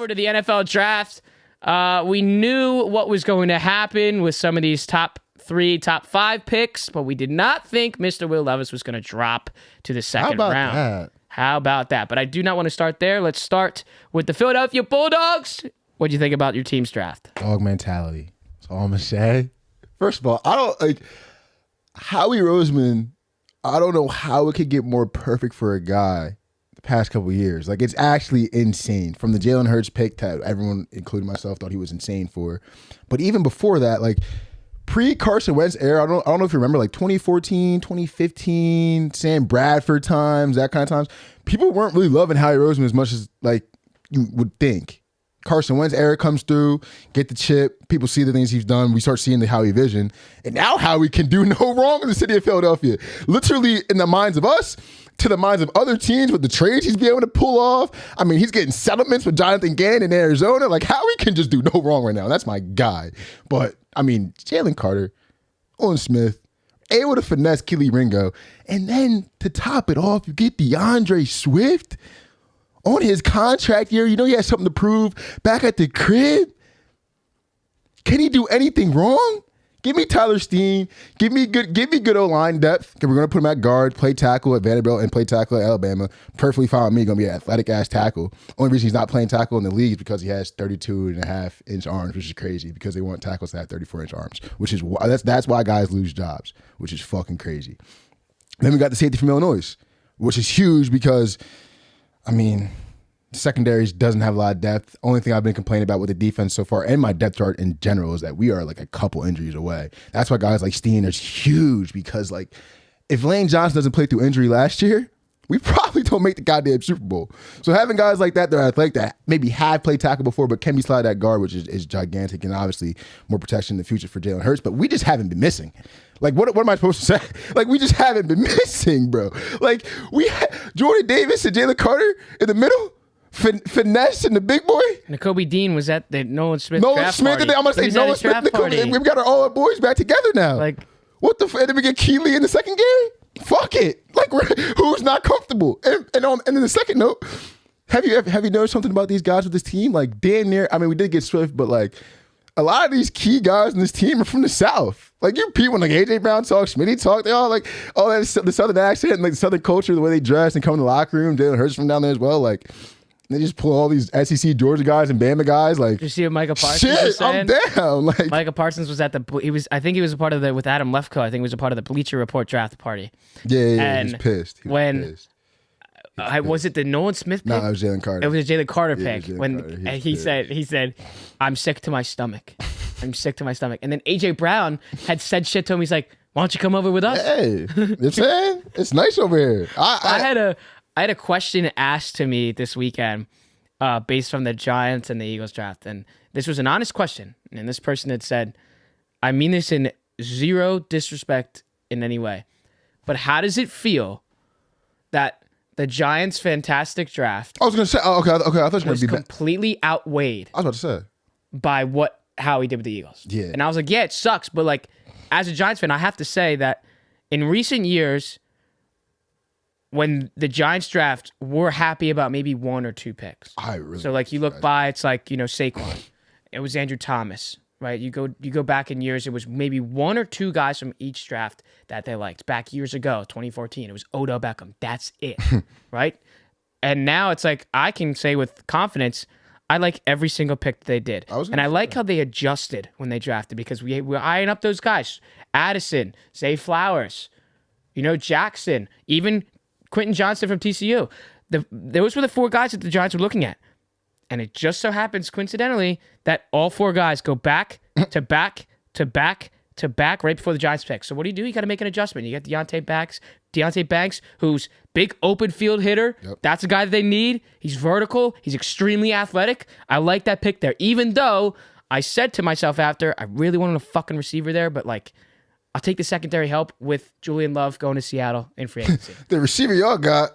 over to the NFL draft. We knew what was going to happen with some of these top 3, top 5 picks, but we did not think Mr. Will Levis was going to drop to the second round. How about that? But I do not want to start there. Let's start with the Philadelphia Bulldogs. What do you think about your team's draft? Dog mentality. That's all I'm going to say. First of all, I don't like Howie Roseman. I don't know how it could get more perfect for a guy the past couple of years. Like, it's actually insane. From the Jalen Hurts pick that everyone, including myself, thought he was insane for. But even before that, like, pre-Carson Wentz era, I don't know if you remember, like 2014, 2015, Sam Bradford times, that kind of times, people weren't really loving Howie Roseman as much as, like, you would think. Carson Wentz era comes through, get the chip, people see the things he's done, we start seeing the Howie vision, and now Howie can do no wrong in the city of Philadelphia. Literally in the minds of us, to the minds of other teams with the trades he's been able to pull off. I mean, he's getting settlements with Jonathan Gannon in Arizona. Like, Howie can just do no wrong right now. That's my guy. But, I mean, Jalen Carter, Owen Smith, able to finesse Kelee Ringo, and then to top it off, you get DeAndre Swift on his contract year. You know he has something to prove back at the crib. Can he do anything wrong? Give me Tyler Steen. Give me good O-line depth. We're going to put him at guard, play tackle at Vanderbilt, and play tackle at Alabama. Perfectly fine with me. Going to be an athletic-ass tackle. Only reason he's not playing tackle in the league is because he has 32.5-inch arms, which is crazy because they want tackles to have 34-inch arms, which is that's why guys lose jobs, which is fucking crazy. Then we got the safety from Illinois, which is huge because, I mean, secondaries doesn't have a lot of depth. Only thing I've been complaining about with the defense so far and my depth chart in general is that we are like a couple injuries away. That's why guys like Steen is huge because, like, if Lane Johnson doesn't play through injury last year, we probably don't make the goddamn Super Bowl. So having guys like that, they're athletic, that maybe have played tackle before but can be slide at guard, which is gigantic, and obviously more protection in the future for Jalen Hurts. But we just haven't been missing. Like, what am I supposed to say? Like, we just haven't been missing, bro. Like, we had Jordan Davis and Jalen Carter in the middle. Finesse and the big boy. N'Kobe Dean was at the Nolan Smith draft party. I'm going to say Nolan Smith and N'Kobe. We've got all our boys back together now. Like, what the fuck? Did we get Keely in the second game? Fuck it. Like, who's not comfortable? And then the second note, have you noticed something about these guys with this team? Like, damn near, I mean, we did get Swift, but like, a lot of these key guys in this team are from the South. Like, you Pete, when like AJ Brown talks, Smitty talk, they all like all that, the Southern accent and like the Southern culture, the way they dress and come in the locker room. Jalen Hurts from down there as well. Like, they just pull all these SEC Georgia guys and Bama guys. Like, did you see what Micah Parsons was saying? I'm down. Like, Micah Parsons was at I think he was a part of with Adam Lefkoe. I think he was a part of the Bleacher Report draft party. Yeah, he was pissed. Pissed. Was it the Nolan Smith pick? No, it was Jalen Carter. It was a Jalen Carter pick. He said, "I'm sick to my stomach. I'm sick to my stomach." And then AJ Brown had said shit to him. He's like, "Why don't you come over with us?" Hey, you're saying it's nice over here. I had a question asked to me this weekend based on the Giants and the Eagles draft. And this was an honest question. And this person had said, I mean this in zero disrespect in any way, but how does it feel that the Giants' fantastic draft I was going to say, okay, I thought you were going was to be completely outweighed I was about to say. by how he did with the Eagles? Yeah. And I was like, yeah, it sucks. But like, as a Giants fan, I have to say that in recent years, when the Giants draft, we're happy about maybe 1 or 2 picks. So like you look by, it's like, you know, Saquon. It was Andrew Thomas, right? You go back in years, it was maybe 1 or 2 guys from each draft that they liked. Back years ago, 2014, it was Odell Beckham. That's it, right? And now it's like, I can say with confidence, I like every single pick that they did. I like how they adjusted when they drafted because we're eyeing up those guys. Addison, Zay Flowers, you know, Jackson, even Quentin Johnston from TCU. Those were the 4 guys that the Giants were looking at. And it just so happens, coincidentally, that all 4 guys go back to back to back to back right before the Giants pick. So what do? You got to make an adjustment. You got Deontay Banks, who's big open field hitter. Yep. That's a guy that they need. He's vertical. He's extremely athletic. I like that pick there. Even though I said to myself after, I really wanted a fucking receiver there, but like, I'll take the secondary help with Julian Love going to Seattle in free agency. The receiver y'all got,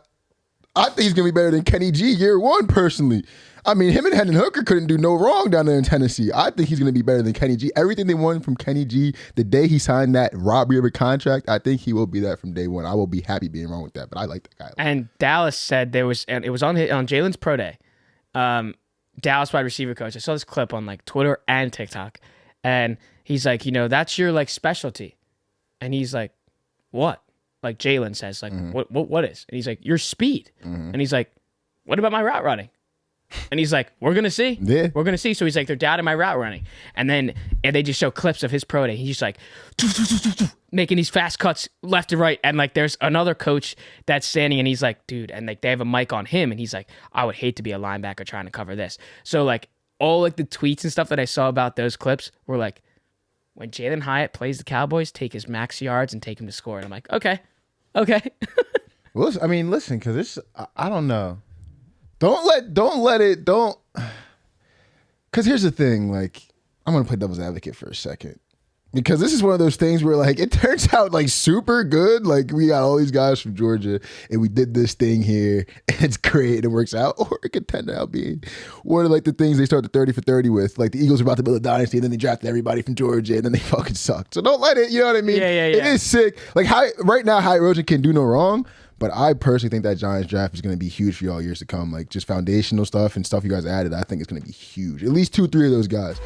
I think he's going to be better than Kenny G year 1, personally. I mean, him and Hendon Hooker couldn't do no wrong down there in Tennessee. I think he's going to be better than Kenny G. Everything they wanted from Kenny G, the day he signed that robbery of a contract, I think he will be that from day 1. I will be happy being wrong with that, but I like that guy. And Dallas said it was on Jalen's pro day. Dallas wide receiver coach. I saw this clip on like Twitter and TikTok, and he's like, that's your like specialty, and he's like, what? Like Jalen says, like, what is? And he's like, your speed, and he's like, what about my route running? And he's like, we're gonna see. Yeah. We're gonna see. So he's like, they're doubting my route running. And they just show clips of his pro day. He's just like making these fast cuts left to right. And like there's another coach that's standing and he's like, dude, and like they have a mic on him and he's like, I would hate to be a linebacker trying to cover this. So like all like the tweets and stuff that I saw about those clips were like, when Jalen Hyatt plays the Cowboys, take his max yards and take him to score. And I'm like, okay. Well, I mean, listen, because it's, I don't know. Don't let it, because here's the thing, like, I'm going to play devil's advocate for a second. Because this is one of those things where, like, it turns out, like, super good. Like, we got all these guys from Georgia, and we did this thing here, and it's great, and it works out. Or it could tend out being one of, like, the things they start the 30 for 30 with. Like, the Eagles are about to build a dynasty, and then they drafted everybody from Georgia, and then they fucking sucked. So don't let it, you know what I mean? Yeah. It is sick. Like, right now, Howie Roseman can do no wrong. But I personally think that Giants draft is going to be huge for y'all years to come. Like, just foundational stuff and stuff you guys added, I think it's going to be huge. At least 2-3 of those guys.